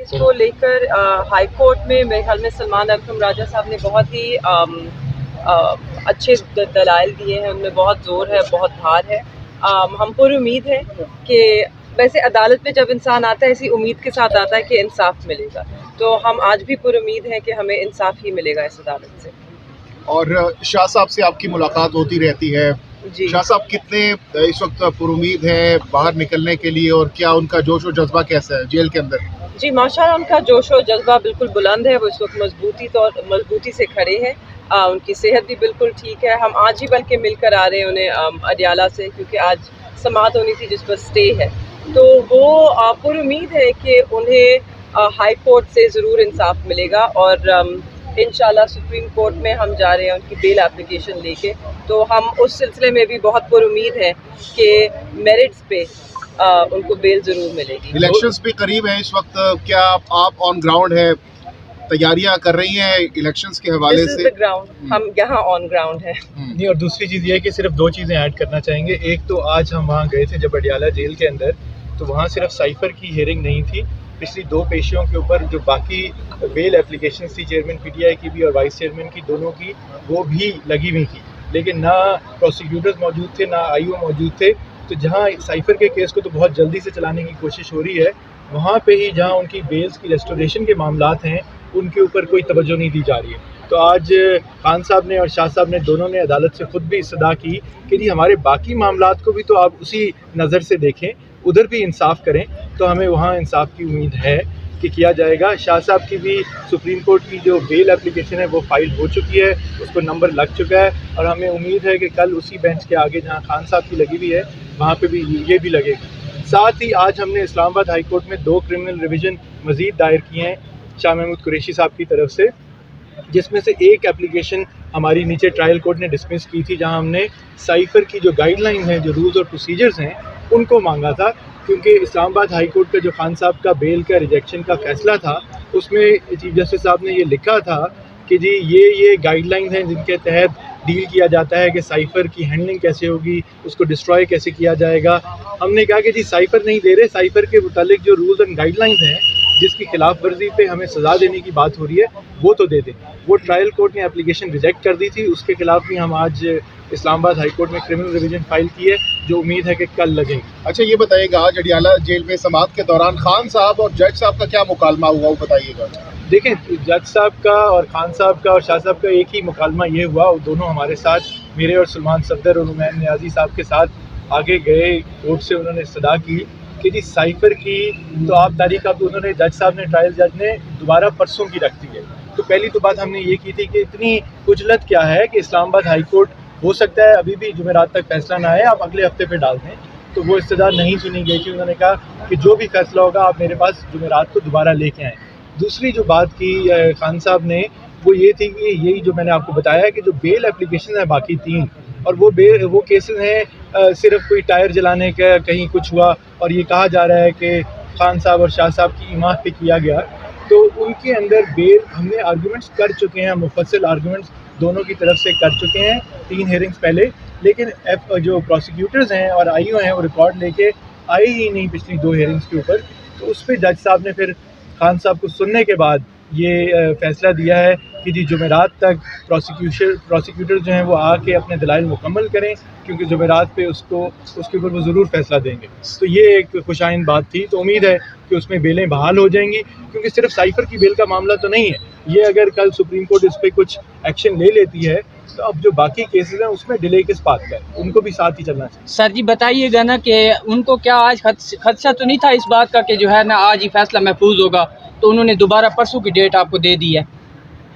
اس کو لیکر high court میں میرے خیال میں سلمان اکرم راجہ صاحب نے بہت ہی اچھے دلائل دیے ہیں، ان میں بہت زور ہے، بہت دھار ہے۔ ہم پر امید ہیں کہ ویسے عدالت میں جب انسان آتا ہے اسی امید کے ساتھ آتا ہے کہ انصاف ملے گا، تو ہم آج بھی پر امید ہیں کہ ہمیں انصاف ہی ملے گا اس عدالت سے۔ اور شاہ صاحب سے آپ کی ملاقات ہوتی رہتی ہے، جی، شاہ صاحب کتنے اس وقت پر امید ہیں باہر نکلنے کے لیے، اور کیا ان کا جوش و جذبہ کیسا ہے جیل کے اندر؟ جی ماشاء اللہ ان کا جوش و جذبہ بالکل بلند ہے، وہ اس وقت مضبوطی سے کھڑے ہیں، ان کی صحت بھی بالکل ٹھیک ہے۔ ہم آج ہی بلکہ مل کر آ رہے ہیں انہیں اڈیالہ سے، کیونکہ آج سماعت ہونی تھی جس پر اسٹے ہے، تو وہ پر امید ہے کہ انہیں ہائی کورٹ سے ضرور انصاف ملے گا، اور انشاءاللہ سپریم کورٹ میں ہم جا رہے ہیں ان کی بیل اپلیکیشن لے کے، تو ہم اس سلسلے میں بھی بہت پر امید ہیں کہ میرٹس پہ ان کو بیل ضرور ملے گی۔ الیکشنز بھی قریب ہیں اس وقت، کیا آپ آن گراؤنڈ ہے، تیاریاں کر رہی ہیں الیکشنز کے حوالے دس از سے؟ دا گراؤنڈ، ہم یہاں آن گراؤنڈ ہیں۔ نہیں، اور دوسری چیز یہ ہے کہ صرف دو چیزیں ایڈ کرنا چاہیں گے۔ ایک تو آج ہم وہاں گئے تھے جب اڈیالہ جیل کے اندر، تو وہاں صرف سائفر کی ہیئرنگ نہیں تھی، پچھلی دو پیشیوں کے اوپر جو باقی بیل اپلیکیشنز تھی چیئرمین پی ٹی آئی کی بھی اور وائس چیئرمین کی دونوں کی، وہ بھی لگی ہوئی تھی، لیکن نہ پروسیکیوٹرز موجود تھے نہ آئی او موجود تھے۔ تو جہاں سائفر کے کیس کو تو بہت جلدی سے چلانے کی کوشش ہو رہی ہے، وہاں پہ ہی جہاں ان کی بیلز کی ریسٹوریشن کے معاملات ہیں ان کے اوپر کوئی توجہ نہیں دی جا رہی ہے۔ تو آج خان صاحب نے اور شاہ صاحب نے دونوں نے عدالت سے خود بھی استدعا کی کہ جی ہمارے باقی معاملات کو بھی تو آپ اسی نظر سے دیکھیں، ادھر بھی انصاف کریں، تو ہمیں وہاں انصاف کی امید ہے کہ کیا جائے گا۔ شاہ صاحب کی بھی سپریم کورٹ کی جو بیل اپلیکیشن ہے وہ فائل ہو چکی ہے، اس کو نمبر لگ چکا ہے، اور ہمیں امید ہے کہ کل اسی بینچ کے آگے جہاں خان صاحب کی لگی ہوئی ہے وہاں پہ بھی یہ بھی لگے گی۔ ساتھ ہی آج ہم نے اسلام آباد ہائی کورٹ میں 2 کرمنل ریویژن مزید دائر کیے ہیں شاہ محمود قریشی صاحب کی طرف سے، جس میں سے ایک اپلیکیشن ہماری نیچے ٹرائل کورٹ نے ڈسمس کی تھی، جہاں ہم نے سائفر کی جو گائیڈ لائن ہیں، جو رولز اور پروسیجرز ہیں، ان کو مانگا تھا، کیونکہ اسلام آباد ہائی کورٹ کا جو خان صاحب کا بیل کا ریجیکشن کا فیصلہ تھا، اس میں چیف جسٹس صاحب نے یہ لکھا تھا کہ جی یہ گائیڈ لائنز ہیں جن کے تحت ڈیل کیا جاتا ہے کہ سائفر کی ہینڈلنگ کیسے ہوگی، اس کو ڈسٹروائے کیسے کیا جائے گا۔ ہم نے کہا کہ جی سائفر نہیں دے رہے، سائفر کے متعلق جو رولز اینڈ گائیڈ لائنز ہیں جس کی خلاف ورزی پہ ہمیں سزا دینے کی بات ہو رہی ہے وہ تو دے دیں۔ وہ ٹرائل کورٹ نے اپلیکیشن ریجیکٹ کر دی تھی، اس کے خلاف بھی ہم آج اسلام آباد ہائی کورٹ میں کرمنل ریویژن فائل کی ہے، جو امید ہے کہ کل لگے گی۔ اچھا یہ بتائیے گا، آج اڈیالہ جیل میں سماعت کے دوران خان صاحب اور جج صاحب کا کیا مکالمہ ہوا وہ بتائیے گا؟ دیکھیں، جج صاحب کا اور خان صاحب کا اور شاہ صاحب کا ایک ہی مکالمہ یہ ہوا، وہ دونوں ہمارے ساتھ، میرے اور سلمان صفدر اور عمین نیازی صاحب کے ساتھ آگے گئے کورٹ سے، انہوں نے استدعا کی کہ جی سائفر کی تو آپ تاریخ اب انہوں نے جج صاحب نے ٹرائل جج نے دوبارہ پرسوں کی رکھ دی ہے۔ تو پہلی تو بات ہم نے یہ کی تھی کہ اتنی عجلت کیا ہے کہ اسلام آباد ہائی کورٹ ہو سکتا ہے ابھی بھی جمعرات تک فیصلہ نہ آئے، آپ اگلے ہفتے پہ ڈال دیں، تو وہ استدعا نہیں سنی گئی تھی۔ انہوں نے کہا کہ جو بھی فیصلہ ہوگا آپ میرے پاس جمعرات کو دوبارہ لے کے آئیں۔ دوسری جو بات کی خان صاحب نے وہ یہ تھی کہ یہی جو میں نے آپ کو بتایا کہ جو بیل اپلیکیشن ہے باقی 3، اور وہ کیسز ہیں صرف کوئی ٹائر جلانے کا کہیں کچھ ہوا اور یہ کہا جا رہا ہے کہ خان صاحب اور شاہ صاحب کی ایماں پہ کیا گیا، تو ان کے اندر بیل ہم نے آرگومنٹس کر چکے ہیں، مفصل آرگومنٹس دونوں کی طرف سے کر چکے ہیں 3 ہیئرنگز پہلے، لیکن جو پروسیکیوٹرز ہیں اور آئی او ہیں وہ ریکارڈ لے کے آئے ہی نہیں پچھلی 2 ہیئرنگز کے اوپر۔ تو اس پہ جج صاحب نے پھر خان صاحب کو سننے کے بعد یہ فیصلہ دیا ہے کہ جی جمعرات تک پروسیکیوٹر جو ہیں وہ آ کے اپنے دلائل مکمل کریں، کیونکہ جمعرات پہ اس کے اوپر وہ ضرور فیصلہ دیں گے۔ تو یہ ایک خوشائند بات تھی، تو امید ہے کہ اس میں بیلیں بحال ہو جائیں گی، کیونکہ صرف سائفر کی بیل کا معاملہ تو نہیں ہے یہ، اگر کل سپریم کورٹ اس پہ کچھ ایکشن لے لیتی ہے تو اب جو باقی کیسز ہیں اس میں ڈیلے کس بات کا ہے، ان کو بھی ساتھ ہی چلنا چاہیے۔ سر جی بتائیے گا نا کہ ان کو کیا آج خدشہ تو نہیں تھا اس بات کا کہ جو ہے نا آج ہی فیصلہ محفوظ ہوگا، تو انہوں نے دوبارہ پرسوں کی ڈیٹ آپ کو دے دی ہے؟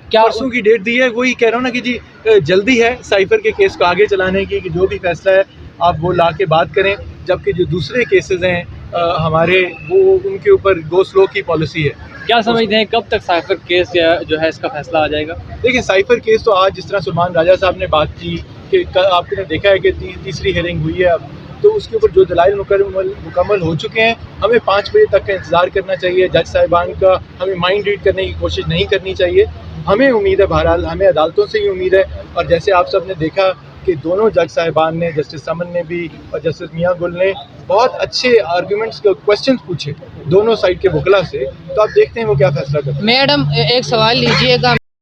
کیا پرسوں کی ڈیٹ دی ہے؟ وہی کہہ رہا ہوں نا کہ جی جلدی ہے سائفر کے کیس کو آگے چلانے کی، کہ جو بھی فیصلہ ہے آپ وہ لا کے بات کریں، جبکہ جو دوسرے کیسز ہیں ہمارے وہ ان کے اوپر گو سلو کی پالیسی ہے۔ کیا سمجھتے ہیں کب تک سائفر کیس جو ہے اس کا فیصلہ آ جائے گا؟ دیکھیں سائفر کیس تو آج جس طرح سلمان راجہ صاحب نے بات کی کہ آپ نے دیکھا ہے کہ تیسری ہیئرنگ ہوئی ہے اب، تو اس کے اوپر جو دلائل مکمل ہو چکے ہیں، ہمیں 5 بجے تک کا انتظار کرنا چاہیے۔ جج صاحبان کا ہمیں مائنڈ ریڈ کرنے کی کوشش نہیں کرنی چاہیے۔ ہمیں امید ہے، بہرحال ہمیں عدالتوں سے ہی امید ہے، اور جیسے آپ سب نے دیکھا کہ دونوں جج صاحبان نے, جسٹس سمن نے بھی اور جسٹس میاں گل نے بہت اچھے آرگومنٹس کے کوشچنس پوچھے دونوں سائڈ کے وکلا سے, تو آپ دیکھتے ہیں وہ کیا فیصلہ کرتے ہیں. میڈم ایک سوال لیجیے گا.